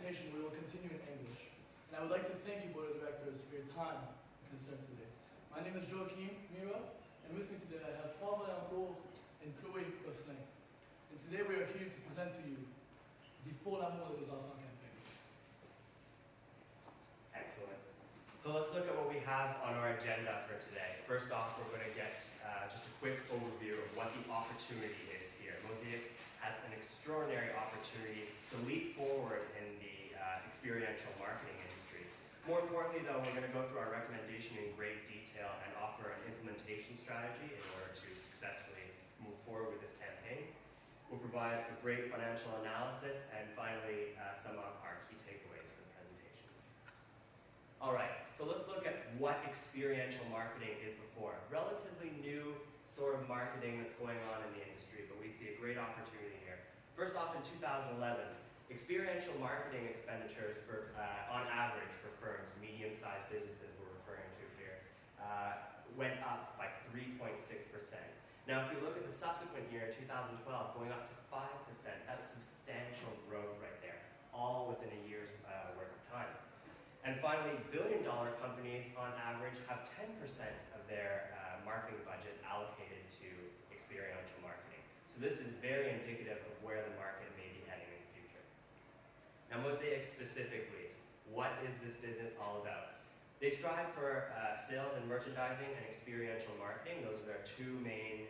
presentation, we will continue in English. And I would like to thank you, Board of Directors, for your time and concern today. My name is Joachim Mira, and with me today I have Paul Valencourt and Chloé Gosselin. And today we are here to present to you the Pour l'amour de nos enfants campaign. Excellent. So let's look at what we have on our agenda for today. First off, we're going to get just a quick overview of what the opportunity is here. Mosaic has an extraordinary opportunity to leap forward in the experiential marketing industry. More importantly, though, we're going to go through our recommendation in great detail and offer an implementation strategy in order to successfully move forward with this campaign. We'll provide a great financial analysis and finally some of our key takeaways for the presentation. All right, so let's look at what experiential marketing is before. Relatively new sort of marketing that's going on in the industry, but we see a great opportunity here. First off, in 2011, experiential marketing expenditures for, on average for firms, medium-sized businesses we're referring to here, went up by 3.6%. Now, if you look at the subsequent year, 2012, going up to 5%, that's substantial growth right there, all within a year's worth of time. And finally, billion-dollar companies, on average, have 10% of their marketing budget allocated to experiential marketing. So this is very indicative of where the market may be heading in the future. Now, Mosaic specifically, what is this business all about? They strive for sales and merchandising and experiential marketing. Those are their two main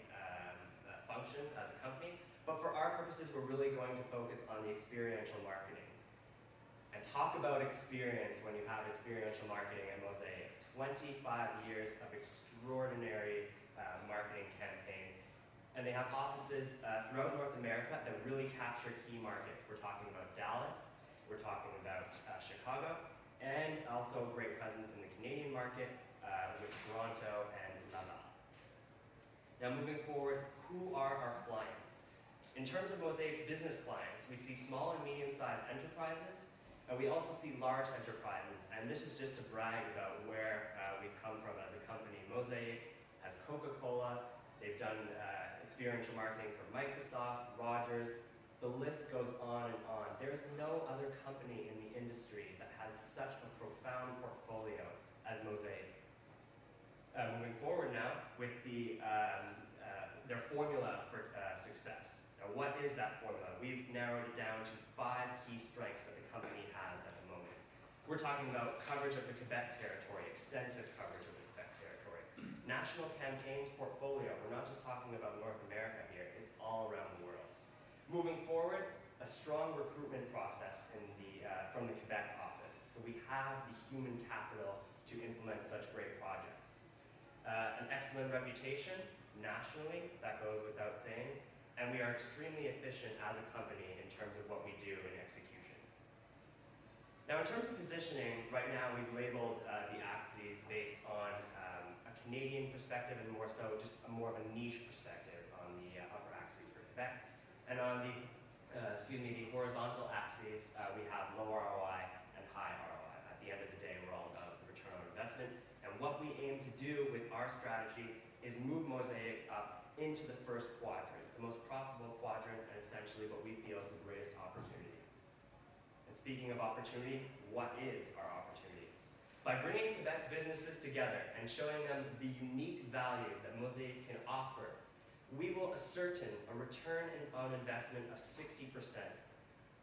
functions as a company. But for our purposes, we're really going to focus on the experiential marketing. And talk about experience when you have experiential marketing at Mosaic. 25 years of extraordinary marketing campaigns. And they have offices throughout North America that really capture key markets. We're talking about Dallas, we're talking about Chicago, and also a great presence in the Canadian market with Toronto and Laval. Now moving forward, who are our clients? In terms of Mosaic's business clients, we see small and medium-sized enterprises, and we also see large enterprises, and this is just to brag about where we've come from as a company. Mosaic has Coca-Cola, they've done experiential marketing for Microsoft, Rogers, the list goes on and on. There's no other company in the industry that has such a profound portfolio as Mosaic. Moving forward now with their formula for success. Now, what is that formula? We've narrowed it down to 5 key strengths that the company has at the moment. We're talking about coverage of the Quebec territory, extensive coverage of the Quebec territory. National campaigns portfolio. We're not just talking about North America here, it's all around the world. Moving forward, a strong recruitment process from the Quebec office. So we have the human capital to implement such great projects. An excellent reputation nationally, that goes without saying, and we are extremely efficient as a company in terms of what we do in execution. Now in terms of positioning, right now we've labeled the axes based on a Canadian perspective and more so just more of a niche perspective on the upper axes for Quebec. And on the horizontal axes, we have low ROI and high ROI. At the end of the day, we're all about the return on investment. And what we aim to do with our strategy is move Mosaic up into the first quadrant, the most profitable quadrant, and essentially what we feel is the greatest opportunity. And speaking of opportunity, what is our opportunity? By bringing Quebec businesses together and showing them the unique value that Mosaic can offer, we will ascertain a return on investment of 60%,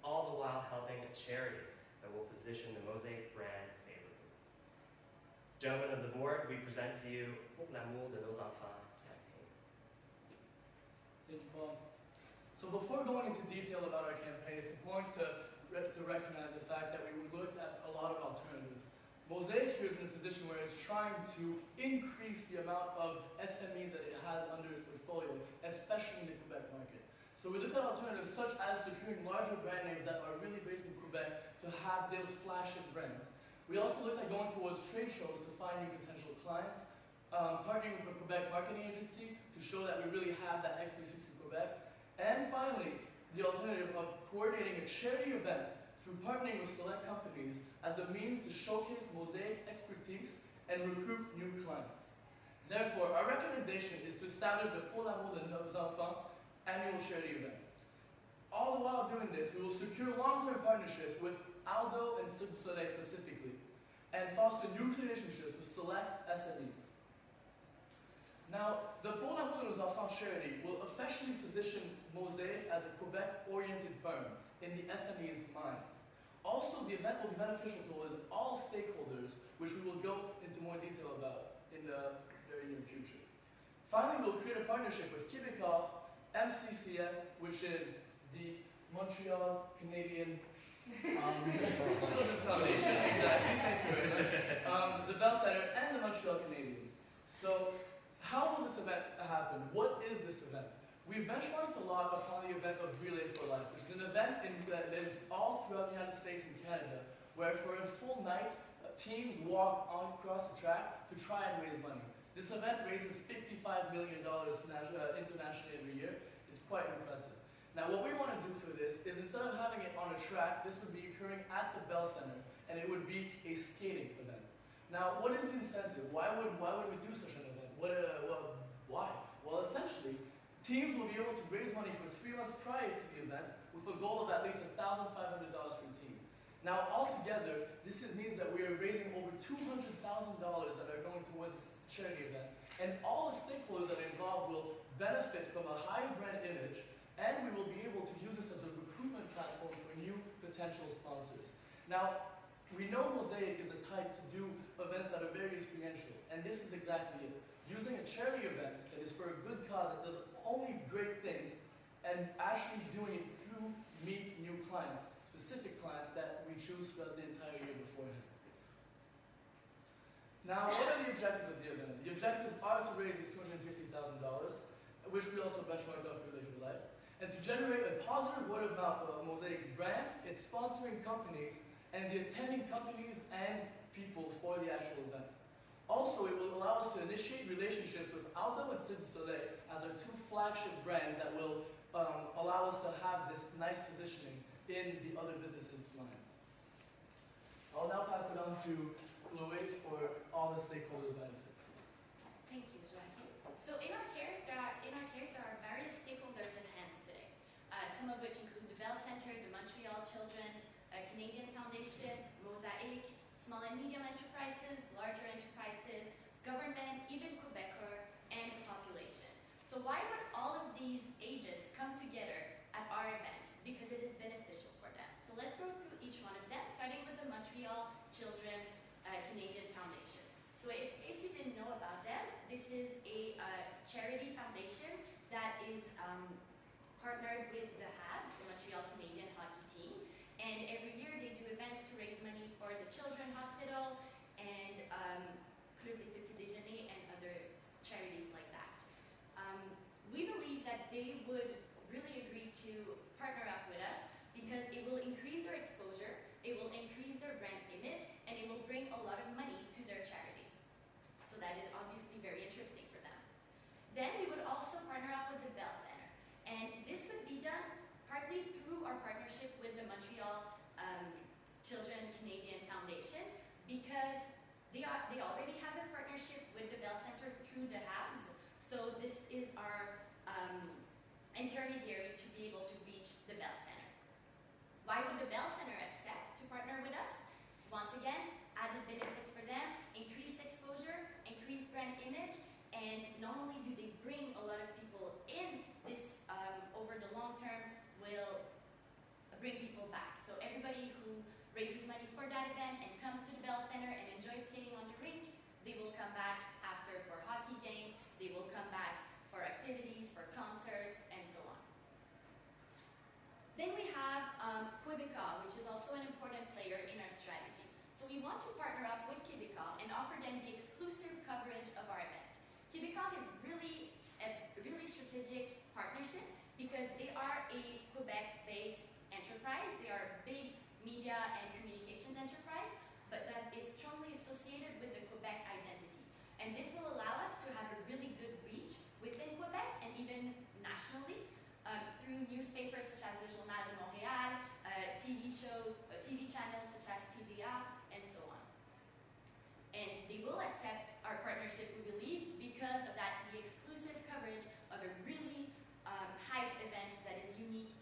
all the while helping a charity that will position the Mosaic brand favorably. Gentlemen of the board, we present to you Pour l'amour de nos enfants campaign. Thank you, Paul. So before going into detail about our campaign, it's important to recognize the fact that we looked at a lot of alternatives. Mosaic here is in a position where it's trying to increase the amount of SMEs that it has under its portfolio, especially in the Quebec market. So we looked at alternatives such as securing larger brand names that are really based in Quebec to have those flagship brands. We also looked at going towards trade shows to find new potential clients, partnering with a Quebec marketing agency to show that we really have that expertise in Quebec, and finally, the alternative of coordinating a charity event through partnering with select companies as a means to showcase Mosaic expertise and recruit new clients. Therefore, our recommendation is to establish the Pour l'amour de nos enfants annual charity event. All the while doing this, we will secure long-term partnerships with Aldo and Cirque du Soleil specifically, and foster new relationships with select SMEs. Now, the Pour l'amour de nos enfants charity will officially position Mosaic as a Quebec-oriented firm in the SME's minds. Also, the event will be beneficial towards all stakeholders, which we will go into more detail about in the very near future. Finally, we'll create a partnership with Québécois, MCCF, which is the Montreal Canadian Children's Foundation, exactly, thank you very much, the Bell Center, and the Montreal Canadians. So, how will this event happen? What is this event? We've benchmarked a lot upon the event of Relay for Life, which is an event that is all throughout the United States and Canada, where for a full night, teams walk across the track to try and raise money. This event raises $55 million internationally every year. It's quite impressive. Now, what we want to do for this is, instead of having it on a track, this would be occurring at the Bell Center, and it would be a skating event. Now, what is the incentive? Why would we do such an event? Why? Well, essentially, teams will be able to raise money for 3 months prior to the event with a goal of at least $1,500 per team. Now, altogether, this means that we are raising over $200,000 that are going towards this charity event, and all the stakeholders that are involved will benefit from a high brand image, and we will be able to use this as a recruitment platform for new potential sponsors. Now, we know Mosaic is a type to do events that are very experiential, and this is exactly it. Using a charity event that is for a good cause, that does only great things, and actually doing it through meet new clients, specific clients that we choose throughout the entire year beforehand. Now, what are the objectives of the event? The objectives are to raise these $250,000, which we also benchmarked off Relay for Life, and to generate a positive word of mouth about Mosaic's brand, its sponsoring companies, and the attending companies and people for the actual event. Also, it will allow us to initiate relationships with Aldo and Cirque du Soleil as our 2 flagship brands that will allow us to have this nice positioning in the other businesses' minds. I'll now pass it on to Chloe for all the stakeholders' benefits. Thank you, Joachim. So in our cares, there are various stakeholders at hand today, some of which include the Bell Center, the Montreal Children, Canadian Foundation, Mosaic, small and medium enterprises, larger enterprises, government, even Quebecers, and the population. So why would all of these agents come together at our event? Because it is beneficial for them. So let's go through each one of them, starting with the Montreal Children Canadian Foundation. So in case you didn't know about them, this is a charity foundation that is partnered with the Habs, the Montreal Canadian hockey team, and every year they do events to raise money for the Children's Hospital and Club des Petits Déjeuners and other charities like that. We believe that they would really agree to partner up with us because it will increase their exposure, it will increase their brand image, and it will bring a lot of money to their charity. So that is obviously very interesting for them. Then we would also partner up with the Bell Center, and this would be done partly through our partnership with the Montreal Children Canadian Foundation, because they already have a partnership with the Bell Center through the Habs. So this is our intermediary to be able to reach the Bell Center. Why would the Bell Center accept to partner with us? Once again, added benefits for them, increased exposure, increased brand image, and not only do they bring a lot of people in, this over the long term will bring people back. So everybody who raises money for that event and comes to the Bell Center and enjoys skating on the rink, they will come back after for hockey games, they will come back for activities, for concerts, and so on. Then we have Québécois, which is also an important player in our strategy. So we want to partner up with Québécois and offer them the exclusive coverage of our event. Québécois is really a really strategic partnership because they are a Quebec-based enterprise. They are a big media and communications enterprise, but that is strongly associated with the Quebec identity. And this will allow us to have a really good reach within Quebec and even nationally through newspapers such as Le Journal de Montréal, TV shows, TV channels such as TVA, and so on. And they will accept our partnership, we believe, because of that, the exclusive coverage of a really hyped event that is unique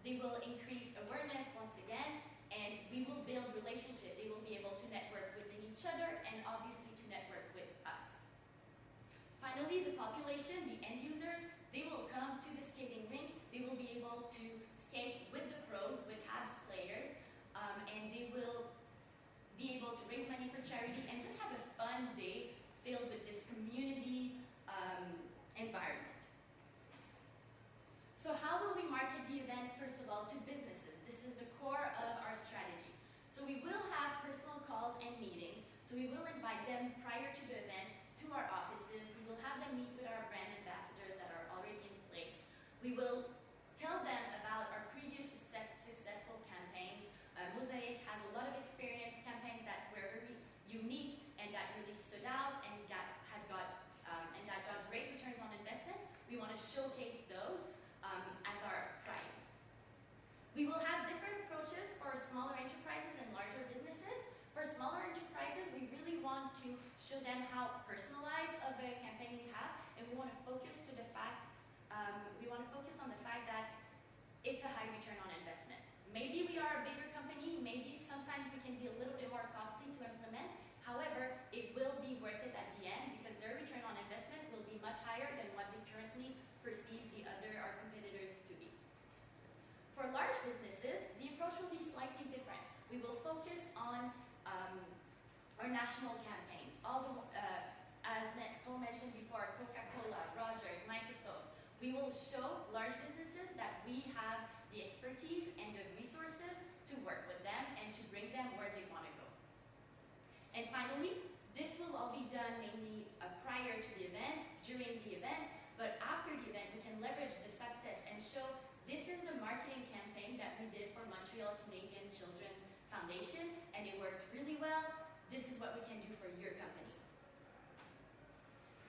They will increase awareness once again, and we will build relationship. They will be able to network within each other and obviously to network with us. Finally, the population, the end users, they will come to the skating rink. They will be able to skate with the pros, with Habs players, and they will be able to raise money for charity and just have a fun day filled with this community environment. So how will we market the event? First of all, to businesses. This is the core of our strategy. So we will have personal calls and meetings. So we will invite them prior to the event to our offices. We will have them meet with our brand ambassadors that are already in place. We will tell them about our previous successful campaigns. Mosaic has a lot of experience, campaigns that were very unique and that really stood out and got great returns on investment. We want to showcase those as our pride. We will have different approaches for smaller enterprises and larger businesses. For smaller enterprises, we really want to show them how personalized of a campaign we have, and we want to focus on the fact that it's a high return on investment. Maybe we are a bigger company, maybe sometimes we can be a little bit more costly to implement. However, it will be worth it at the end because their return on investment will be much higher than what they currently perceive our competitors to be. For large businesses, the approach will be slightly different. We will focus on our national campaigns. As Paul mentioned before, Coca-Cola, Rogers, Microsoft. We will show large businesses that we have the expertise and the resources to work with them and to bring them where they want to go. And finally, this will all be done mainly prior to the event, during the event, but after the event, we can leverage the success and show this is the marketing campaign that we did for Montreal Canadian Children Foundation, and it worked really well. This is what we can do for your company.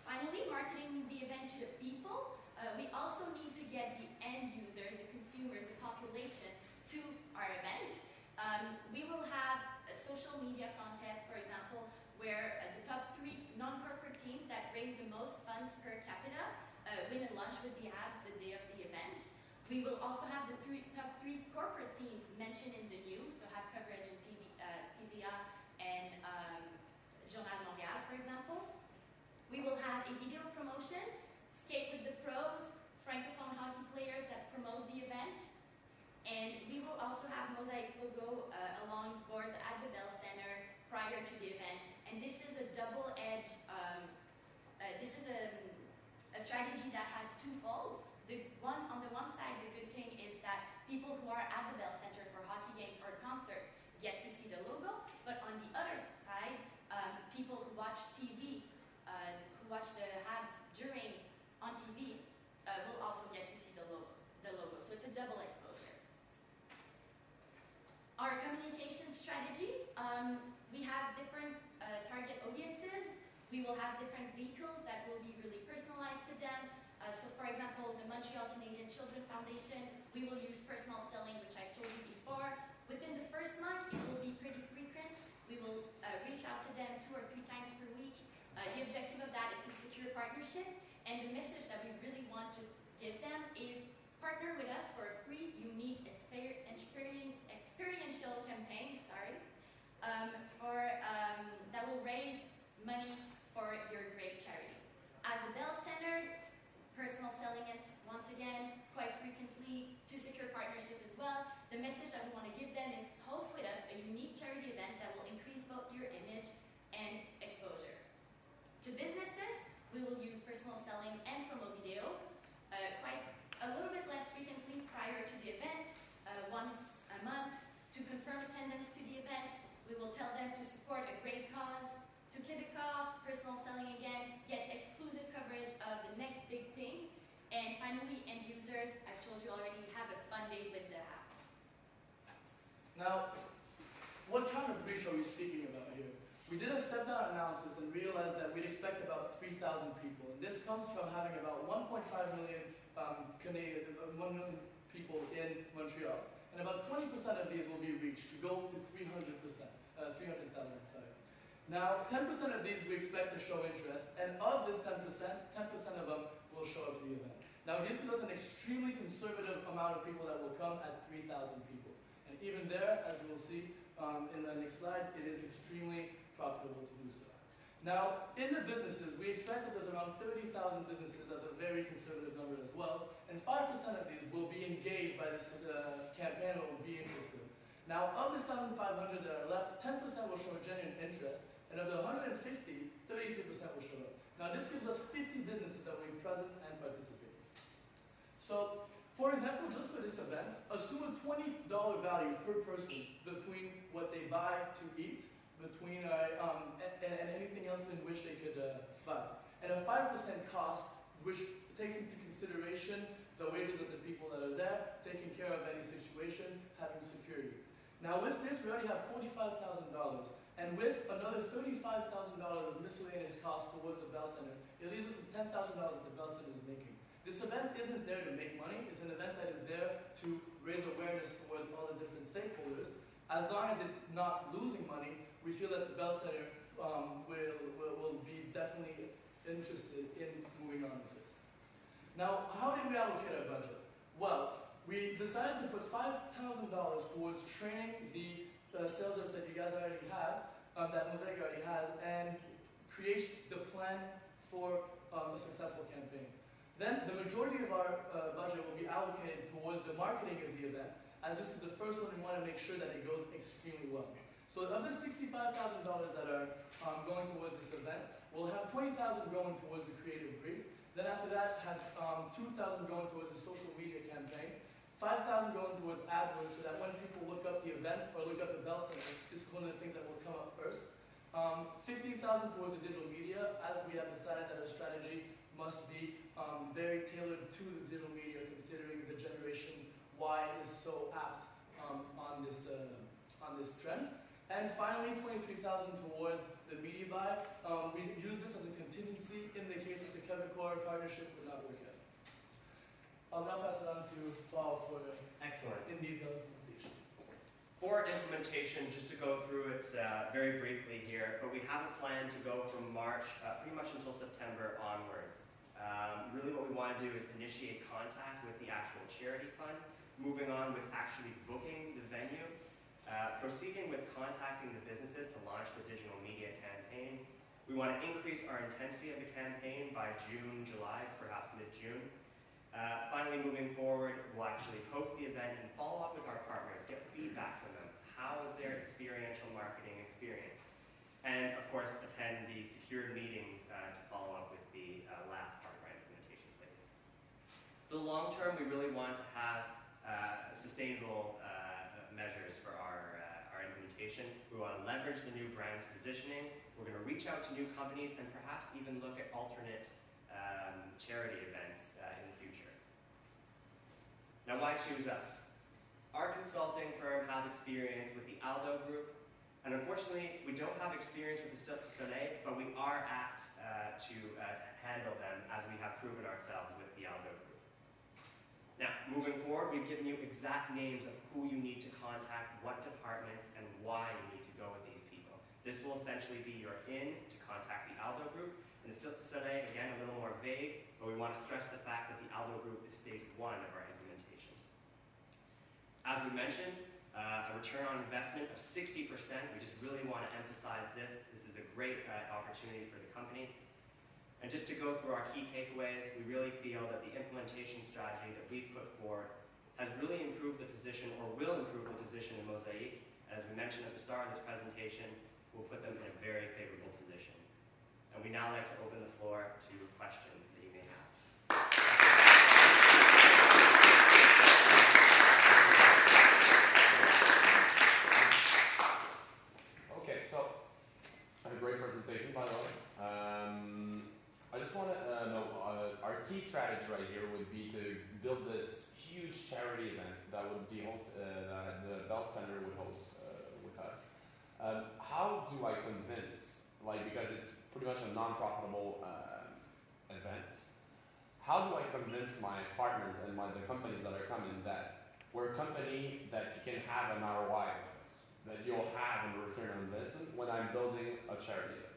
Finally, marketing the event to the people. We also need to get the end users, the consumers, the population to our event. We will have a social media contest, for example, where the top 3 non-corporate teams that raise the most funds per capita win a lunch with the Habs the day of the event. We will also have the top 3 corporate teams mentioned in the news, so have coverage in TVA and Journal de Montréal, for example. We will have a video promotion, skate with the pros, francophone hockey players that promote the event. And we will also have Mosaic logo along boards at the Bell Center prior to the event. And this is a double-edged, this is a strategy that has 2 folds. On the one side, the good thing is that people who are at the Bell Center for hockey games or concerts get to see the logo. But on the other side, people who watch TV, who watch the Habs on TV, will also get to see the logo. So it's a double exposure. Our communication strategy, we have different target audiences. We will have different vehicles that will be really personalized to them. So for example, the Montreal Canadian Children Foundation, we will use personal selling, which I've told you before. Within the first month, it will be pretty frequent. We will reach out to them 2 or 3 times per week. The objective of that is to secure partnership, and the message that we really want to give them is partner with us for a free, unique, experiential campaign, that will raise money for your great charity. As a Bell Center, personal selling it once again, quite frequently, to secure partnership as well. The message that we want to give them is host with us a unique charity event that will increase both your image and exposure. To businesses, we will use personal selling and promo video quite a little bit less frequently prior to the event, once a month. To confirm attendance to the event, we will tell them to support a great cause. To Quebecois, personal selling again, get exclusive coverage of the next big thing. And finally, end users, I've told you already, have a fun day with the Habs. Now, what kind of reach are we speaking about here? We did a step-down analysis and realized that we'd expect about 3,000 people. And this comes from having about 1.5 million 1 million people in Montreal. And about 20% of these will be reached to go to 300,000, sorry. Now, 10% of these we expect to show interest, and of this 10%, 10% of them will show up to the event. Now, this gives us an extremely conservative amount of people that will come at 3,000 people. And even there, as you will see in the next slide, it is extremely profitable to do so. Now, in the businesses, we expect that there's around 30,000 businesses as a very conservative number as well, and 5% of these will be engaged by this campaign or will be interested. Now, of the 7,500 that are left, 10% will show genuine interest, and of the 150, 33% will show up. Now, this gives us 50 businesses that will be present and participate. So, for example, just for this event, assume a $20 value per person between what they buy to eat, between and anything else in which they could buy. And a 5% cost, which takes into consideration the wages of the people that are there, taking care of any situation, having security. Now with this, we already have $45,000, and with another $35,000 of miscellaneous costs towards the Bell Center, it leaves us with $10,000 that the Bell Center is making. This event isn't there to make money, it's an event that is there to raise awareness towards all the different stakeholders. As long as it's not losing money, we feel that the Bell Center will be definitely interested in moving on with this. Now, how did we allocate our budget? Well, we decided to put $5,000 towards training the sales reps that you guys already have, that Mosaic already has, and create the plan for a successful campaign. Then, the majority of our budget will be allocated towards the marketing of the event, as this is the first one. We want to make sure that it goes extremely well. So of the $65,000 that are going towards this event, we'll have $20,000 going towards the creative brief. Then after that, have $2,000 going towards the social media campaign, $5,000 going towards AdWords, so that when people look up the event or look up the Bell Center, this is one of the things that will come up first. $15,000 towards the digital media, as we have decided that our strategy must be very tailored to the digital media, considering the Generation Y is so apt on this trend. And finally, $23,000 towards the media buy. We use this as a contingency in the case that the Kevin Core partnership would not work out. I'll now pass it on to Paul for Excellent. in detail implementation. For implementation, just to go through it very briefly here, but we have a plan to go from March pretty much until September onwards. Really what we want to do is initiate contact with the actual charity fund, moving on with actually booking the venue, proceeding with contacting the businesses to launch the digital media campaign. We want to increase our intensity of the campaign by June, July, perhaps mid-June. Finally, moving forward, we'll actually host the event and follow up with our partners, get feedback from them. How is their experiential marketing experience? And of course, attend the secured meetings to follow up with the last part of our implementation phase. For the long term, we really want to have sustainable measures for our implementation. We want to leverage the new brand's positioning. We're going to reach out to new companies and perhaps even look at alternate charity events in the future. Now, why choose us? Our consulting firm has experience with the Aldo Group, and unfortunately, we don't have experience with the Cirque du Soleil, but we are apt to handle them as we have proven ourselves with the Aldo Group. Now, moving forward, we've given you exact names of who you need to contact, what departments, and why you need to go with these people. This will essentially be your in to contact the Aldo Group. And the Cirque du Soleil, again, a little more vague, but we want to stress the fact that the Aldo Group is stage 1 of our implementation. As we mentioned, a return on investment of 60%. We just really want to emphasize this. This is a great opportunity for the company. And just to go through our key takeaways, we really feel that the implementation strategy that we've put forward has really improved the position, or will improve the position in Mosaic. As we mentioned at the start of this presentation, we'll put them in a very favorable position. And we now like to open the floor to questions that you may have. Okay, so a great presentation, by the way. I just want to know, our key strategy right here would be to build this huge charity event that would be that the Bell Center would host with us. How do I convince, because it's pretty much a non-profitable event, how do I convince my partners and the companies that are coming that we're a company that you can have an ROI with us, that you'll have in return on this when I'm building a charity event?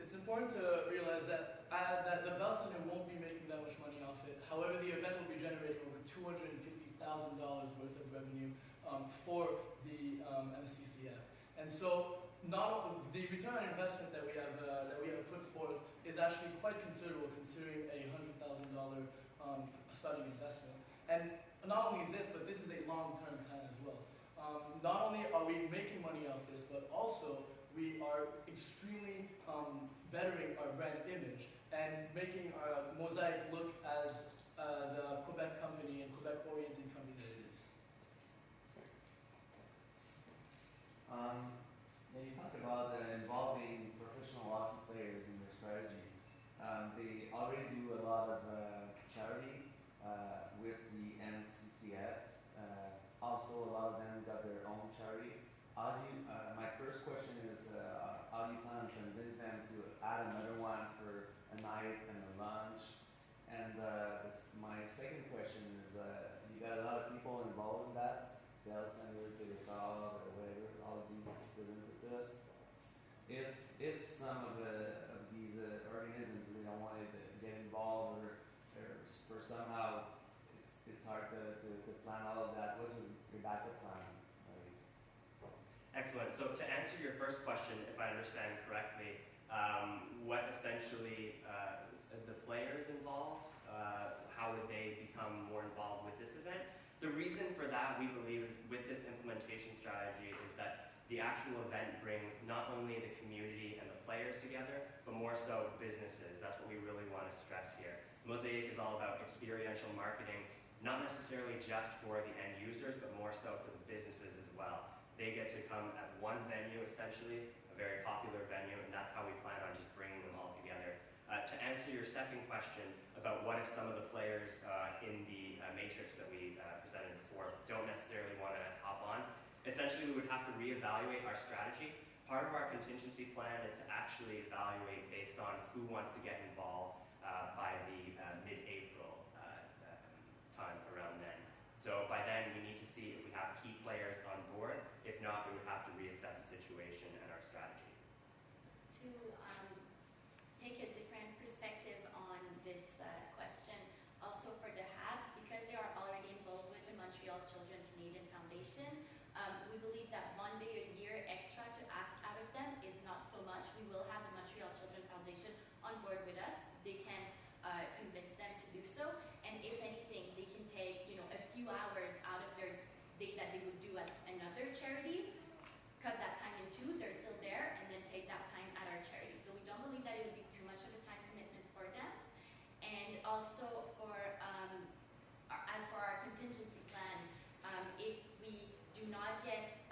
it's important to realize that the Bell Center won't be making that much money off it. However, the event will be generating over $250,000 worth of revenue for the MCCF. And so, the return on investment that we have put forth is actually quite considerable, considering a $100,000 starting investment. And not only this, but this is a long-term plan as well. Not only are we making money off this, but also we are extremely bettering our brand image and making our Mosaic look as the Quebec company and Quebec-oriented company that it is. You talked about involving professional hockey players in your strategy. They already do a lot of charity with the MCCF. Also, a lot of them got their own charity. My first question is, how do you plan to convince them to add another one for a night and a lunch? And my second question is, you got a lot of people involved in that, Bell Center, Télécom, or whatever, all of these that you presented to us. If some of these organisms, they don't want to get involved or for somehow it's hard to plan all of that, what's your backup plan? Excellent. So to answer your first question, if I understand correctly, what essentially the players involved, how would they become more involved with this event? The reason for that, we believe, is with this implementation strategy is that the actual event brings not only the community and the players together, but more so businesses. That's what we really want to stress here. Mosaic is all about experiential marketing, not necessarily just for the end users, but more so for the businesses as well. They get to come at one venue, essentially, a very popular venue, and that's how we plan on just bringing them all together. To answer your second question about what if some of the players in the matrix that we presented before don't necessarily want to hop on, essentially we would have to reevaluate our strategy. Part of our contingency plan is to actually evaluate based on who wants to get involved by the mid-April time around then. So by then we need to see if we have key players on board. If not, we would have to reassess the situation and our strategy. To take a different perspective on this question, also for the Habs, because they are already involved with the Montreal Children Canadian Foundation, we believe that one day a year extra to ask out of them is not so much. We will have the Montreal Children Foundation on board with us. They can convince them to do so, and if anything, they can take a few hours out of their day that they would do at another charity, cut that time in two, they're still there, and then take that time at our charity. So we don't believe that it would be too much of a time commitment for them. And also for as for our contingency plan, if we do not get,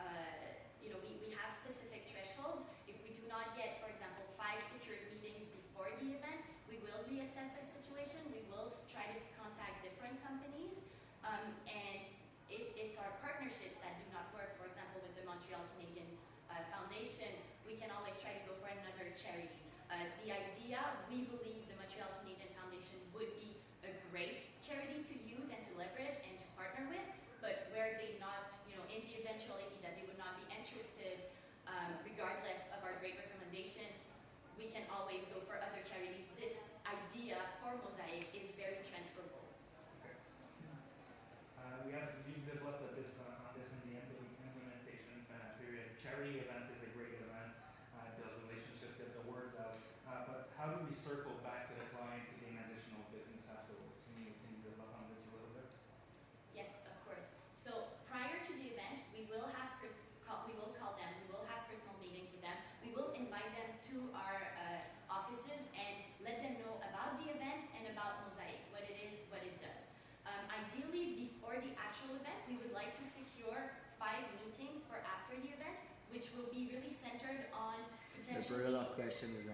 we have specific thresholds. If we do not get, for example, 5 secured meetings before the event, we will reassess our situation. We will try to contact different companies. And if it's our partnerships that do not work, for example, with the Montreal Canadian Foundation, we can always try to go for another charity. The idea, we believe the Montreal Canadian Foundation would be a great charity to use and to leverage and to partner with, but where they not, in the eventuality that they would not be interested, regardless of our great recommendations, we can always go for other charities. This idea for Mosaic is very transferable. Okay. We've developed a bit on this in the implementation period. Charity event is a great event. Builds relationships, get the words out. But how do we circle back to the client to gain additional business afterwards? Can you develop on this a little bit? Yes, of course. So prior to the event, we will call them. We will have personal meetings with them. We will invite them to our offices and let them know about the event and about Mosaic, what it is, what it does. Ideally, before the actual event, we would like to secure 5 meetings for after the event, which will be really centered on The potentially... brutal question is